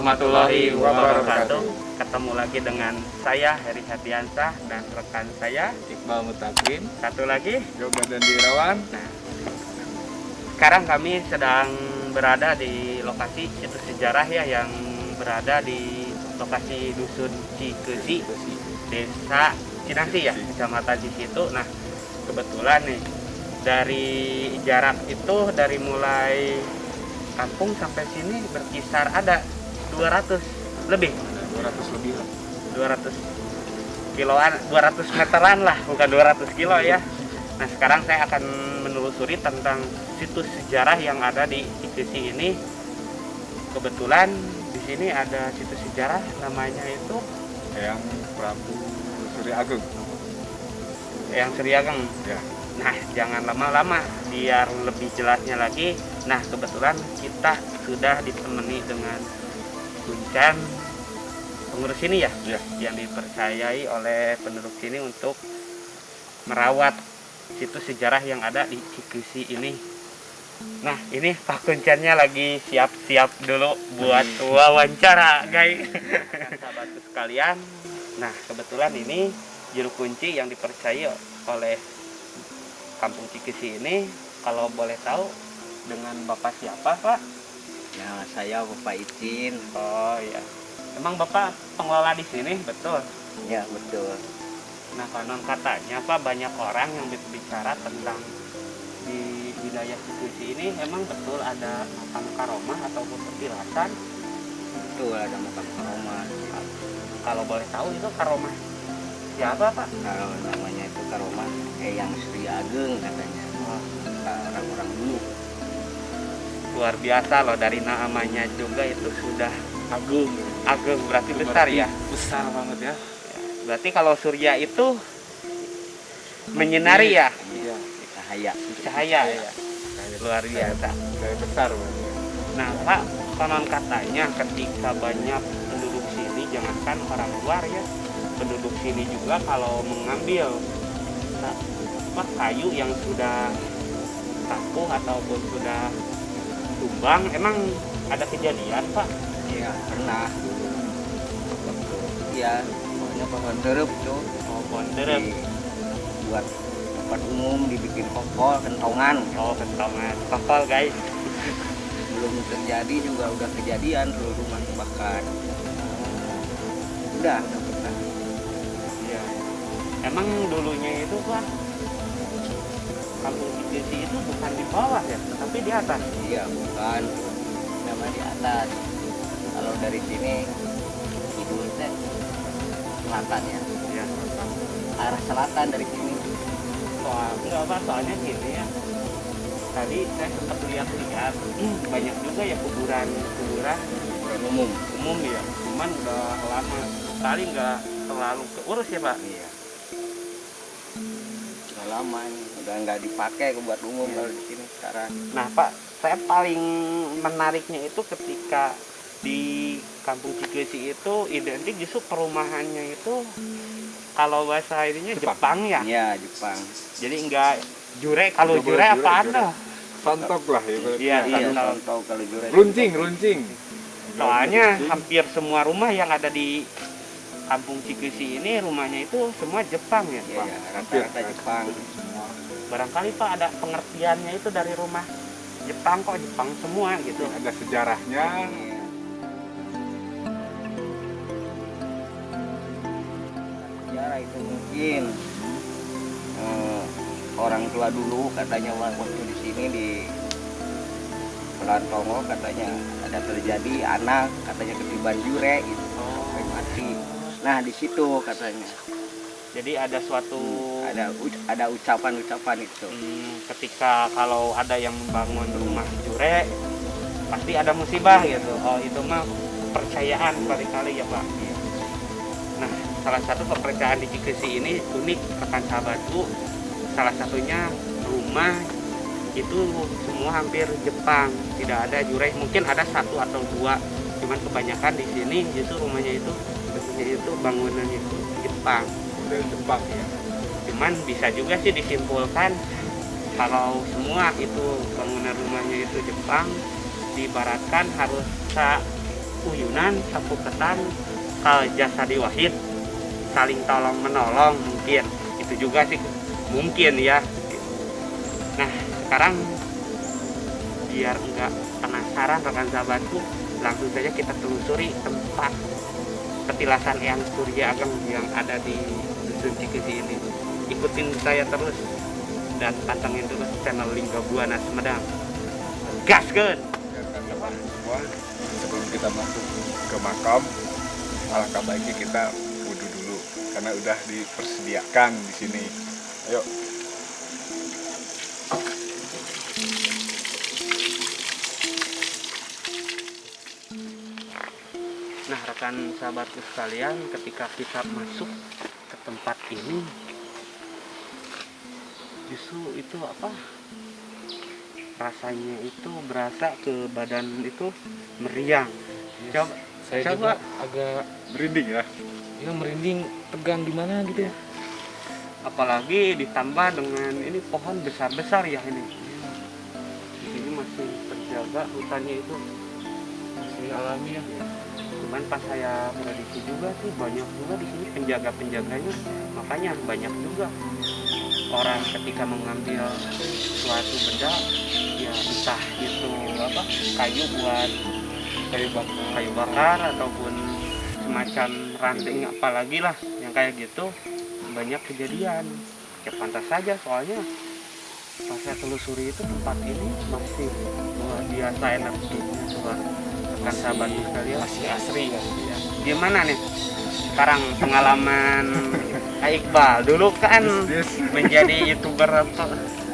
warahmatullahi wabarakatuh. Ketemu lagi dengan saya Heri Hadiansah dan rekan saya Iqbal Mutakin. satu lagi. Yoga dan Dirawan. Nah, sekarang kami sedang berada di lokasi situs sejarah ya, yang berada di lokasi Dusun Cikesi, Desa Cinasi ya, Kecamatan Cikitu. Nah, kebetulan nih dari jarak itu dari mulai kampung sampai sini berkisar ada 200 lebih. 200 lebih lah. 200 kiloan, 200 meteran lah, bukan 200 kilo ya. Nah, sekarang saya akan menelusuri tentang situs sejarah yang ada di Cikesi ini. Kebetulan di sini ada situs sejarah namanya itu Yang Prabu Surya Agung. Eyang Suryageng. Ya. Nah, jangan lama-lama biar lebih jelasnya lagi. Nah, kebetulan kita sudah ditemani dengan Kuncen pengurus sini ya, yang dipercayai oleh penduduk sini untuk merawat situs sejarah yang ada di Cikesi ini. Nah, ini Pak Kuncennya lagi siap-siap dulu buat wawancara, guys. Sahabatku sekalian. Nah, kebetulan ini juru kunci yang dipercayai oleh Kampung Cikesi ini, kalau boleh tahu dengan Bapak siapa, Pak? Ya, saya Bapak Icin. Oh iya. Emang Bapak pengelola di sini, betul? Ya, betul. Nah, konon katanya Pak, banyak orang yang berbicara tentang di wilayah Cikesi ini emang betul ada makam karomah ataupun petilasan. Betul, ada makam karomah. Kalau boleh tahu itu karomah siapa, Pak? Kalau namanya itu karomah Eyang Surya Agung katanya. Orang-orang dulu. Luar biasa loh, dari namanya juga itu sudah Agung. agung, berarti besar ya. Besar banget ya. Berarti kalau surya itu menyinari ya, Iya. Cahaya. cahaya ya. Luar biasa. Kayak besar banget. Nah, Pak, konon katanya ketika banyak penduduk sini, jangankan orang luar ya, penduduk sini juga kalau mengambil kayu yang sudah rapuh ataupun sudah tumbang, emang ada kejadian, Pak? Iya, pernah. Iya, pokoknya pohon terup tuh. Oh, pohon terep. Buat tempat umum dibikin kokol, kentongan. Oh, kentongan. Kokol, guys. Belum terjadi juga udah kejadian tuh, rumah kebakar. Udah pernah. Iya. Emang dulunya itu, Pak, Kampung Cikesi itu bukan di bawah ya, tapi di atas. Iya, bukan. Nama di atas. Kalau dari sini kidul teh selatan ya. Iya. Arah selatan dari sini. Enggak, Pak, soalnya gini ya. Tadi saya sempat lihat-lihat, banyak juga ya kuburan Umum. umum ya. Cuman udah lama sekali nggak terlalu keurus ya, Pak. Iya. Udah lama ini. Udah nggak dipakai buat umum kalau di sini sekarang. Nah, Pak, saya paling menariknya itu ketika di Kampung Cikesi itu identik justru perumahannya itu kalau bahasa ininya Jepang ya. Iya, Jepang. Jadi enggak jure, kalau Nggak jure boleh apaan jure. loh? Sontok lah ya. Iya, iya. Tahu kalau jure. Runcing. Soalnya hampir semua rumah yang ada di Kampung Cikesi ini rumahnya itu semua Jepang ya, Iya, Pak. ya, rata-rata Jepang. Barangkali Pak ada pengertiannya itu dari rumah Jepang, kok Jepang semua gitu. Ada sejarahnya. Iya. Sejarah itu mungkin orang tua dulu katanya waktu di sini di Pelantongo katanya ada terjadi anak katanya ketiban jure gitu sampai mati. Nah di situ katanya Jadi ada suatu ada ucapan-ucapan itu. ketika kalau ada yang membangun rumah jure pasti ada musibah gitu. Oh, itu mah kepercayaan kali-kali ya, Pak. Nah, salah satu kepercayaan di Cikesi ini unik, rekan sahabatku. Salah satunya rumah itu semua hampir Jepang, tidak ada jure. Mungkin ada satu atau dua, cuman kebanyakan di sini justru rumahnya itu bentuknya itu bangunannya itu Jepang. Dari Jepang ya. Cuman bisa juga sih disimpulkan kalau semua itu bangunan rumahnya itu Jepang, diibaratkan harus uyunan sapu ketan kal jasa diwahid, saling tolong menolong, mungkin itu juga sih mungkin ya. Nah sekarang biar enggak penasaran rekan sahabatku, langsung saja kita telusuri tempat petilasan Eyang Surya Ageng yang ada di Dusun Cikisi ini. Ikutin saya terus dan pantengin dulu channel Lingga Buana Sumedang. Gaskeun. Teman semua, sebelum kita masuk ke makam, alangkah baiknya kita wudhu dulu karena udah dipersediakan di sini. Ayo. Nah rekan sahabatku sekalian, ketika kita masuk ke tempat ini, justru itu apa? Rasanya itu berasa ke badan itu meriang. Coba, Saya coba. juga agak Merinding ya. ya merinding, tegang gimana gitu ya. Apalagi ditambah dengan ini pohon besar-besar ya ini. Di sini masih terjaga hutannya itu. Masih alami ya. Cuman pas saya prediksi juga sih banyak juga di sini penjaga-penjaganya, makanya banyak juga orang ketika mengambil suatu benda ya entah itu apa kayu buat kayu bakar ataupun semacam ranting apalagi lah yang kayak gitu, banyak kejadian. Ya pantas saja soalnya pas saya telusuri itu tempat ini masih luar biasa energinya luar. Rekan sahabat sekalian, Masih asri kan. ya. Gimana nih sekarang pengalaman Kak Iqbal? Dulu kan Yes. menjadi youtuber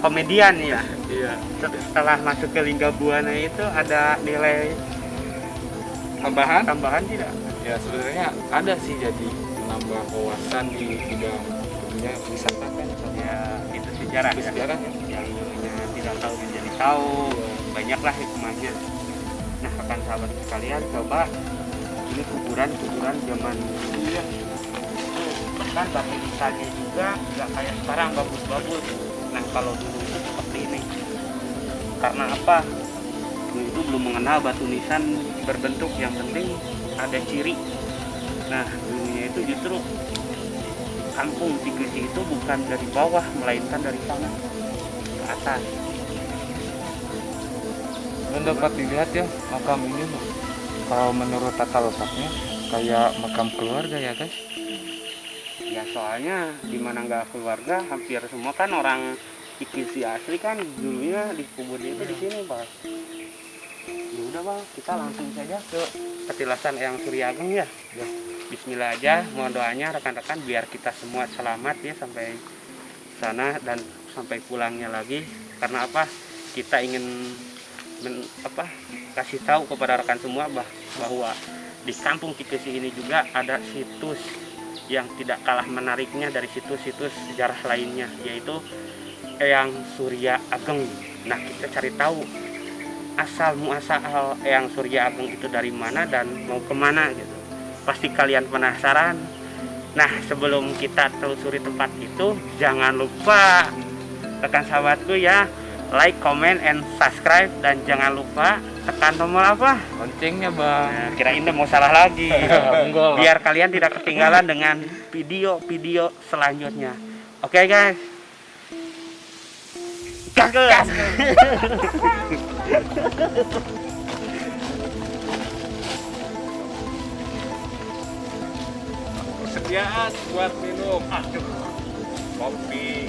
komedian ya. Iya. Setelah masuk ke Lingga Buana itu ada nilai tambahan tidak? Ya sebenarnya ada sih, jadi menambah wawasan di bidang tentunya wisata kan. Ya itu sejarah ya. Sejarah ya. Yang dulunya tidak tahu menjadi tahu, banyaklah hikmahnya. Nah rekan sahabat sekalian, coba ini kuburan zaman dulu ya. Bahkan batu nisanya juga nggak kayak sekarang bagus-bagus. Nah kalau dulu itu seperti ini. Karena apa? Dulu itu belum mengenal batu nisan berbentuk, yang penting ada ciri. Nah dulunya itu justru kampung Cikisi itu bukan dari bawah melainkan dari sana ke atas. Dan dapat dilihat ya makam ini kalau menurut tata letaknya kayak makam keluarga ya guys. Ya soalnya dimana nggak keluarga, hampir semua kan orang Cikisi asli kan dulunya dikuburnya itu di sini Pak. Ya udah Bang, kita langsung saja ke petilasan Eyang Surya Ageng ya. Bismillah aja, mohon doanya rekan-rekan biar kita semua selamat ya sampai sana dan sampai pulangnya lagi. Karena apa? Kita ingin kasih tahu kepada rekan semua bahwa di kampung Cikisi ini juga ada situs yang tidak kalah menariknya dari situs-situs sejarah lainnya, yaitu Eyang Surya Ageng. Nah kita cari tahu asal muasal Eyang Surya Ageng itu dari mana dan mau kemana gitu. Pasti kalian penasaran. Nah sebelum kita telusuri tempat itu, jangan lupa rekan sahabatku ya, like, comment, and subscribe, dan jangan lupa tekan tombol apa? Loncengnya bang. Nah, kirain udah mau salah lagi. Enggak lah. Biar kalian tidak ketinggalan dengan video-video selanjutnya. Oke guys. Gas. Persediaan buat minum. Aduh. Kopi.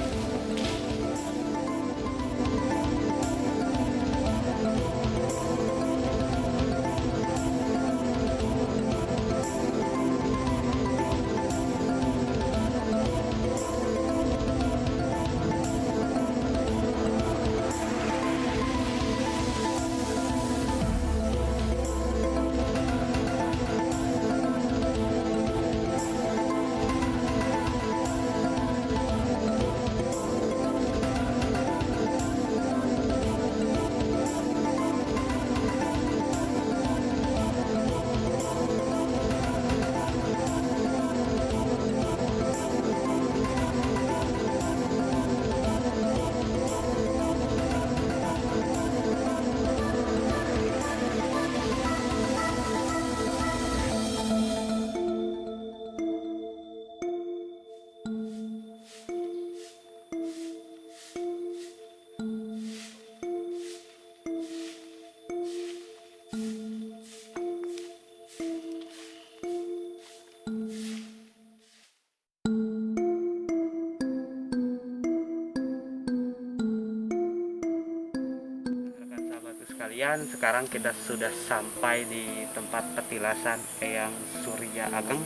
sekalian, sekarang kita sudah sampai di tempat petilasan Eyang Surya Ageng.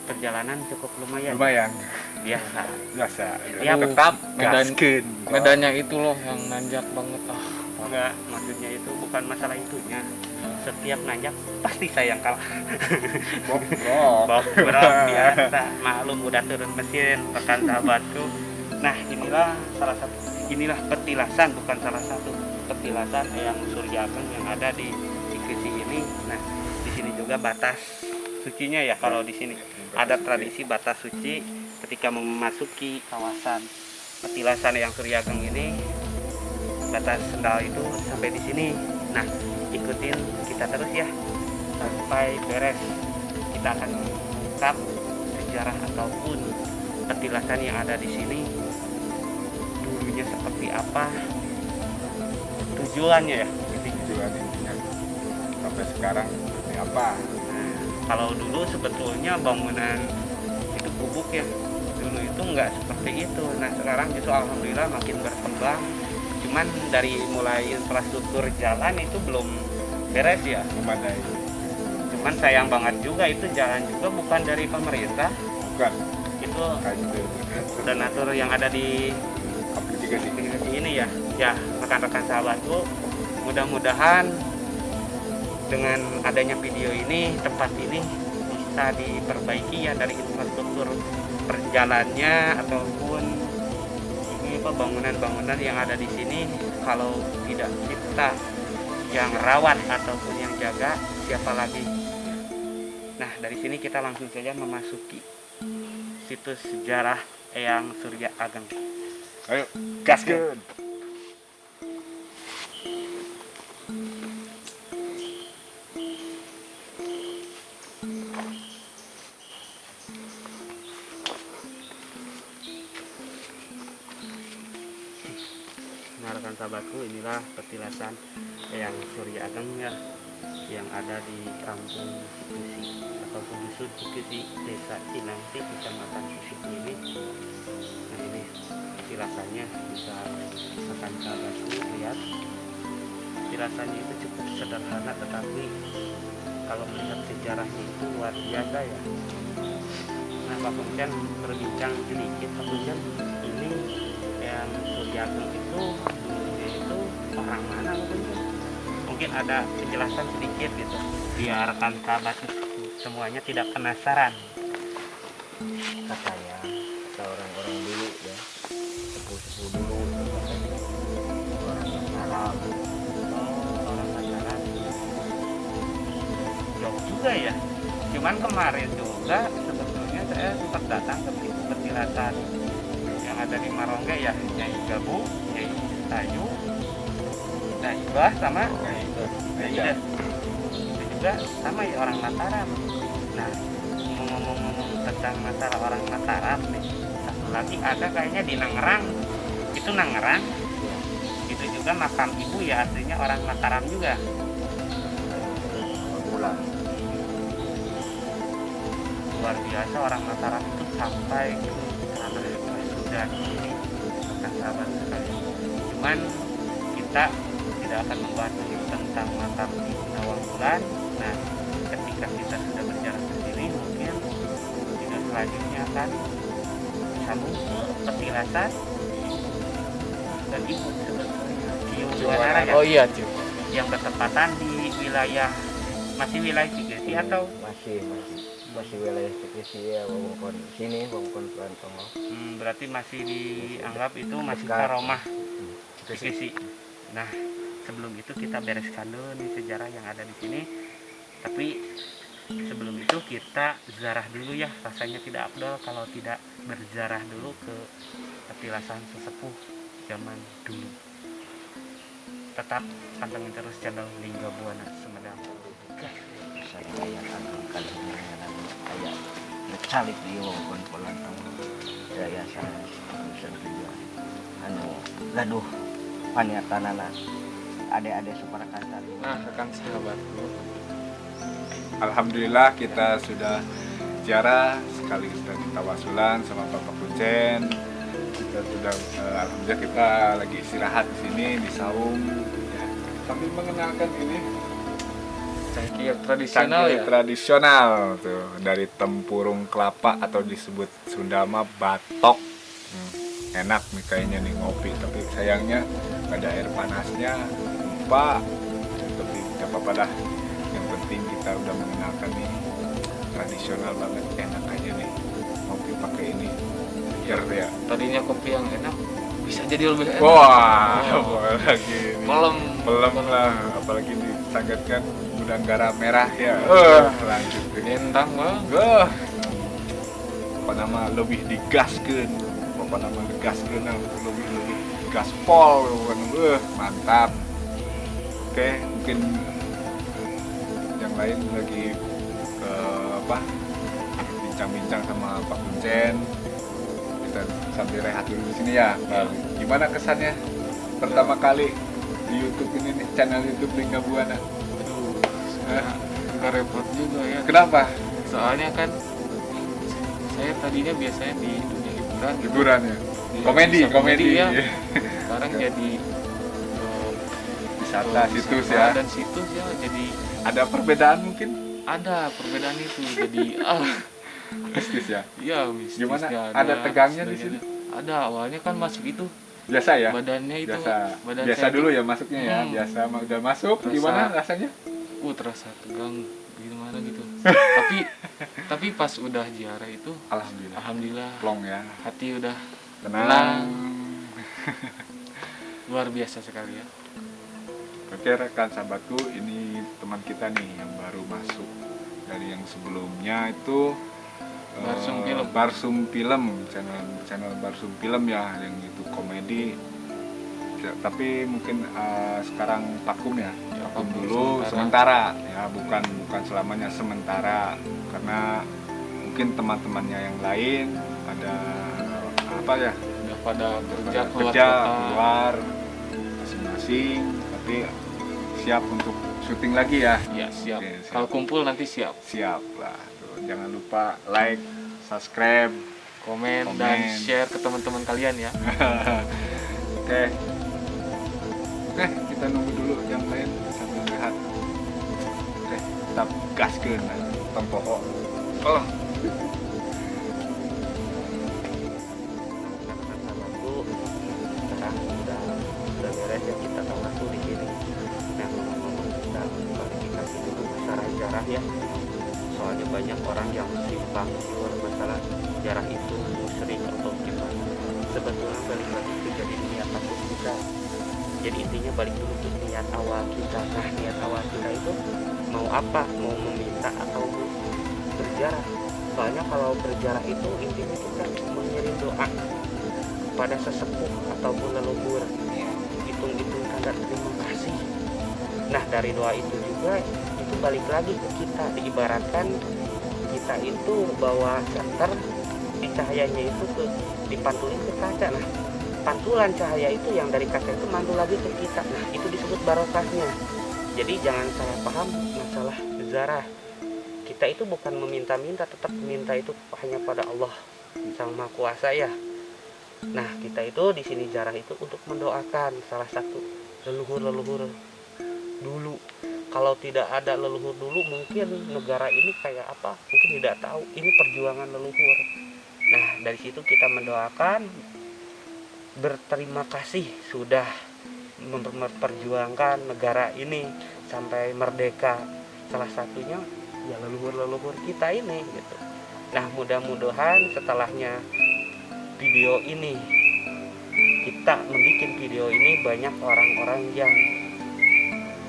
Perjalanan cukup lumayan. Lumayan. Biasa. Biasa. Ya, Tetap medan gaskeun. medannya itu loh yang nanjak banget. Enggak, maksudnya itu bukan masalah itunya. Setiap nanjak pasti saya yang kalah. Bobrok. Bobrok biasa. Maklum udah turun mesin rekan sahabatku. Nah, inilah petilasan, bukan salah satu petilasan Eyang Surya Ageng yang ada di Cikesi ini. Nah, di sini juga batas sucinya ya. Kalau di sini ada tradisi batas suci ketika memasuki kawasan petilasan Eyang Surya Ageng ini, batas sendal itu sampai di sini. Nah, ikutin kita terus ya sampai beres. Kita akan mengungkap sejarah ataupun petilasan yang ada di sini, dulunya seperti apa, tujuannya ya. Tujuan intinya sampai sekarang seperti apa? Nah, kalau dulu sebetulnya bangunan itu gubuk ya, dulu itu nggak seperti itu. Nah, sekarang justru alhamdulillah makin berkembang. Cuman dari mulai infrastruktur jalan itu belum beres ya. Memadai. Cuman sayang banget juga itu jalan juga bukan dari pemerintah, Bukan. itu Kayu donatur yang ada di aplikasi. ini ya. Ya, rekan-rekan sahabatku, mudah-mudahan dengan adanya video ini, tempat ini bisa diperbaiki ya dari infrastruktur perjalannya ataupun ini bangunan-bangunan yang ada di sini. Kalau tidak kita yang rawat ataupun yang jaga, siapa lagi? Nah, dari sini kita langsung saja memasuki situs sejarah Eyang Surya Ageng. Ayo, gaskeun. Nah, rekan sahabatku, inilah petilasan Eyang Surya Ageng ya, yang ada di kampung Cikesi ataupun dusun Cikesi, desa Cinangti, kecamatan Cikesi ini. Nah, ini petilasannya, bisa rekan sahabatku lihat. Petilasannya itu cukup sederhana, tetapi kalau melihat sejarahnya itu luar biasa ya. Nah, Pak Kuncen berbincang sedikit. Pak Kuncen, ini yang Surya Ageng itu dulunya itu orang mana Pak Kuncen? Mungkin ada penjelasan sedikit gitu, biar rekan sahabat semuanya tidak penasaran. Katanya kata orang-orang dulu ya, sepuh-sepuh dulu katanya orang Arab. Orang pacaran jauh juga ya. Cuman kemarin juga sebetulnya saya sempat datang ke petilasan yang ada di Marongge ya, Nyai Gabu, Nyai Tayu, Naibah sama Naida. Itu juga sama ya, orang Mataram. Nah, ngomong-ngomong tentang masalah orang Mataram nih, satu lagi ada kayaknya di Nangerang. Itu Nangerang. Itu juga makam ibu ya, aslinya orang Mataram juga. Pulang Luar biasa orang Mataram itu sampai ke tanah Sudan ini, rekan sahabat sekalian. Cuman kita tidak akan membahas tentang makam Ibu Nawang Wulan. Nah, ketika kita sudah berjalan ke sini, mungkin video selanjutnya akan sambung ke petilasan dan ibu sebetulnya Kiuwanara ya, Oh iya, Cik. yang bertepatan di wilayah, masih wilayah Cikesi atau masih wilayah Cikesi ya, wewengkon sini, wewengkon Pelantong. berarti masih dianggap itu masih Dekat. Karomah Cikesi. Nah, sebelum itu kita bereskan dulu nih sejarah yang ada di sini. Tapi sebelum itu kita ziarah dulu ya. Rasanya tidak afdal kalau tidak berziarah dulu ke petilasan sesepuh zaman dulu. Tetap pantengin terus channel Lingga Buana Sumedang. Saya kali ini kayak ngecalik di wewengkon Pelantong. Yayasan Nusan Tujuan anu gaduh paniatanana adik-adik Suparakasa. Nah, rekan sahabatku, Alhamdulillah kita sudah ziarah sekaligus tadi tawasulan sama Bapak Kuncen. Kita sudah alhamdulillah kita lagi istirahat di sini di saung. Ya, sambil mengenalkan ini Cangkir tradisional cangkir ya. tradisional tuh dari tempurung kelapa atau disebut Sunda mah batok. Enak nih kayaknya nih ngopi, tapi sayangnya nggak ada air panasnya, lupa. Tapi nggak apa-apa dah. Yang penting kita udah mengenalkan nih tradisional banget, enak aja nih ngopi pakai ini. Biar ya. Tadinya kopi yang enak bisa jadi lebih enak. Wah, apalagi nih. Pelem lah, apalagi disangatkan udang garam merah ya. Lanjut deh. Gendang bang. Apa nama lebih digaskeun, apa nama digaskeun lebih gaspol kan. Mantap. Oke, mungkin yang lain lagi bincang-bincang sama Pak Kuncen. Kita sambil rehat dulu di sini ya. Gimana kesannya pertama kali di YouTube ini nih, channel YouTube Lingga Buana? Aduh, agak repot juga ya. Kenapa? Soalnya kan saya tadinya biasanya di dunia hiburan gitu. Hiburan ya. Di Komedi ya. ya. Sekarang jadi Wisata situs wisata ya. dan situs ya, jadi Ada perbedaan mungkin ada perbedaan itu. Jadi bisnis ya. iya bisnisnya Gimana? Ada tegangnya di sebagainya. sini? Ada, awalnya kan masuk itu Biasa ya. badannya itu badan Biasa saya dulu ya masuknya ya. Hmm. Biasa udah masuk. Rasa- Gimana rasanya? terasa tegang gimana gitu. tapi pas udah ziarah itu alhamdulillah Plong ya. hati udah Tenang. luar biasa sekali ya. Oke rekan sahabatku, ini teman kita nih yang baru masuk. Dari yang sebelumnya itu Barsum Film. Barsum Film, channel Barsum Film ya, yang itu komedi. Ya, tapi mungkin sekarang vakum ya. Vakum vakum dulu sementara ya, bukan selamanya, sementara, karena mungkin teman-temannya yang lain ada apa ya, Udah pada kerja keluar kerja kota. keluar masing-masing, tapi siap untuk syuting lagi ya. Ya siap. Oke, siap. Kalau kumpul nanti siap. Siap lah. Tuh, jangan lupa like, subscribe. Komen dan share ke teman-teman kalian ya. Oke. Oke, kita nunggu dulu yang lain sambil rehat. Oke, tetap gaskeun tempoho. Oh. Sahabatku, sekarang udah beres ya, kita akan masuk di sini. Nah, ngomong-ngomong, kita klarifikasi dulu masalah jarah ya. Soalnya banyak orang yang simpang siur masalah jarah itu musyrik atau gimana. Sebetulnya balik lagi ke jadi niat takut kita. Jadi intinya balik dulu ke niat awal kita. Nah, niat awal kita itu mau apa? Mau meminta atau mau berjarah? Soalnya kalau berjarah itu intinya kita mengirim doa pada sesepuh ataupun leluhur, hitung-hitung tanda terima kasih. Nah, dari doa itu juga itu balik lagi ke kita, diibaratkan kita itu bawa senter, di cahayanya itu dipantulin ke kaca. Nah, pantulan cahaya itu yang dari kaca itu mantul lagi ke kita. Nah, itu disebut barokahnya. Jadi jangan salah paham masalah zarah. Kita itu bukan meminta-minta, tetap meminta itu hanya pada Allah Sang Maha Kuasa ya. Nah, kita itu di sini jarah itu untuk mendoakan salah satu leluhur-leluhur dulu. Kalau tidak ada leluhur dulu, mungkin negara ini kayak apa? Mungkin tidak tahu. Ini perjuangan leluhur. Nah, dari situ kita mendoakan, berterima kasih sudah memperjuangkan negara ini sampai merdeka. Salah satunya ya leluhur-leluhur kita ini gitu. Nah, mudah-mudahan setelahnya video ini, kita membuat video ini, banyak orang-orang yang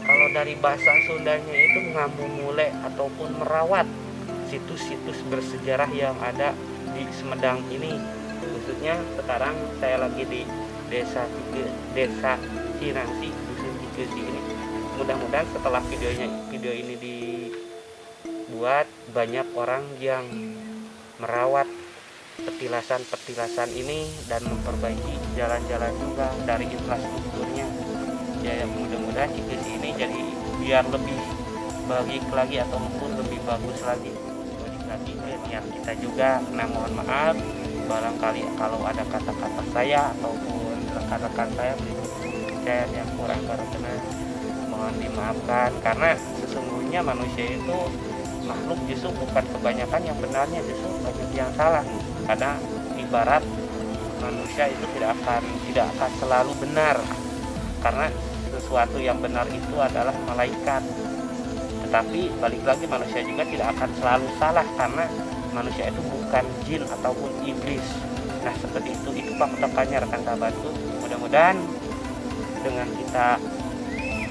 kalau dari bahasa Sundanya itu ngamumule ataupun merawat situs-situs bersejarah yang ada di Sumedang ini. Khususnya sekarang saya lagi di desa Cinangsi, dusun Cikesi ini. Mudah-mudahan setelah video ini dibuat, banyak orang yang merawat petilasan-petilasan ini dan memperbaiki jalan-jalan juga dari infrastrukturnya. Ya, mudah-mudahan Cikesi ini jadi biar lebih baik lagi ataupun lebih bagus lagi. Balik lagi ke niat kita juga. Nah, mohon maaf barangkali kalau ada kata-kata saya ataupun rekan-rekan saya yang kurang berkenan, mohon mohon dimaafkan, karena sesungguhnya manusia itu makhluk justru bukan kebanyakan yang benarnya, justru banyak yang salah. Karena ibarat manusia itu tidak akan selalu benar, karena sesuatu yang benar itu adalah malaikat. Tetapi balik lagi, manusia juga tidak akan selalu salah, karena manusia itu bukan jin ataupun iblis. Nah seperti itu patokannya rekan sahabatku. Mudah-mudahan dengan kita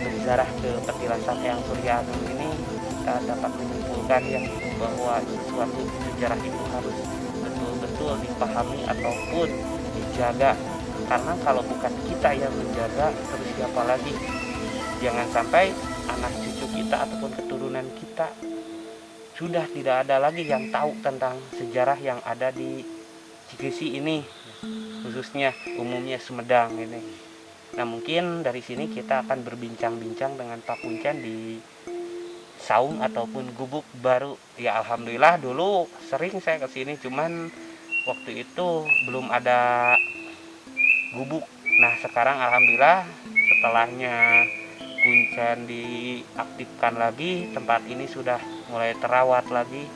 berziarah ke petilasan Eyang Surya Ageng ini, kita dapat menyimpulkan ya bahwa sesuatu sejarah itu harus betul-betul dipahami ataupun dijaga. Karena kalau bukan kita yang menjaga, terus siapa lagi? Jangan sampai anak cucu kita ataupun keturunan kita sudah tidak ada lagi yang tahu tentang sejarah yang ada di Cikesi ini, khususnya umumnya Sumedang ini. Nah mungkin dari sini kita akan berbincang-bincang dengan Pak Kuncen di saung ataupun gubuk baru. Ya alhamdulillah dulu sering saya kesini, cuman waktu itu belum ada gubuk. Nah sekarang alhamdulillah setelahnya Kuncen diaktifkan lagi, tempat ini sudah mulai terawat lagi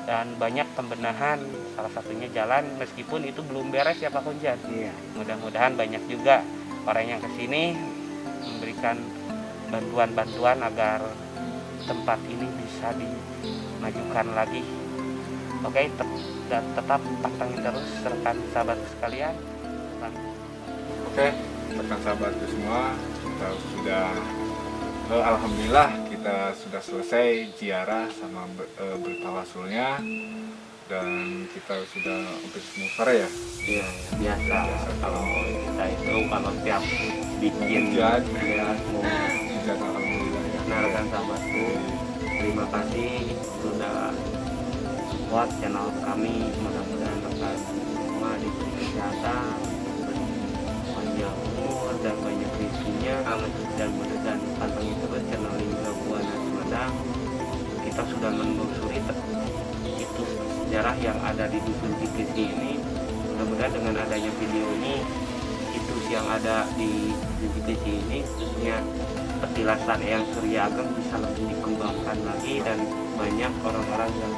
dan banyak pembenahan, salah satunya jalan, meskipun itu belum beres ya Pak Kuncen. Iya. Mudah-mudahan banyak juga orang yang kesini memberikan bantuan-bantuan agar tempat ini bisa dimajukan lagi. Oke, tetap pantengin terus rekan sahabat sekalian. Oke, rekan sahabatku semua, kita sudah alhamdulillah kita sudah selesai ziarah sama bertawasulnya, dan kita sudah hampir semua sore ya. Iya, biasa. Kalau kita itu kalau tiap bikin Hujan, ya, hujan alhamdulillah ya. nah rekan sahabatku, terima kasih sudah support channel kami. Mudah-mudahan rekan semua diberi kesehatan, diberi panjang umur dan banyak rezekinya. Dan mudah-mudahan pantengin terus channel Lingga Buana Sumedang. Kita sudah menelusuri situs sejarah yang ada di dusun Cikesi ini. Mudah-mudahan dengan adanya video ini, situs yang ada di Cikesi ini, khususnya petilasan Eyang Surya Ageng, bisa lebih dikembangkan lagi dan banyak orang-orang yang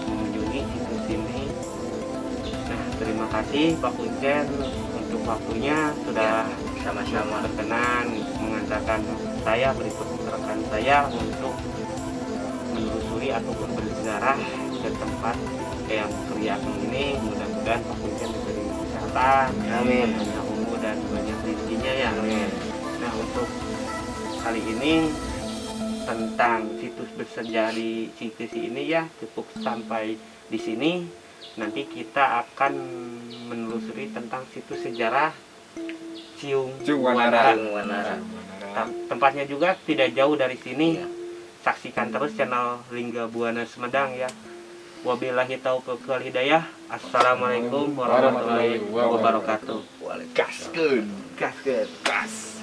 mengunjungi situs ini. Nah, terima kasih Pak Kuncen untuk waktunya, sudah sama-sama berkenan mengantarkan saya berikut rekan saya untuk menelusuri ataupun berziarah ke tempat Eyang Surya Ageng ini. Mudah-mudahan Pak Kuncen diberi kesehatan, Amin. banyak umur dan banyak rezekinya ya. Amin. Nah untuk kali ini tentang situs bersejarah di Cikesi ini ya cukup sampai di sini. Nanti kita akan menelusuri tentang situs sejarah Ciung Wanara. Wanara. Tempatnya juga tidak jauh dari sini. Ya. Saksikan terus channel Lingga Buana Sumedang ya. Wabillahi taufiq wal hidayah. Assalamualaikum warahmatullahi wabarakatuh. Gaskeun. Gas. Gas.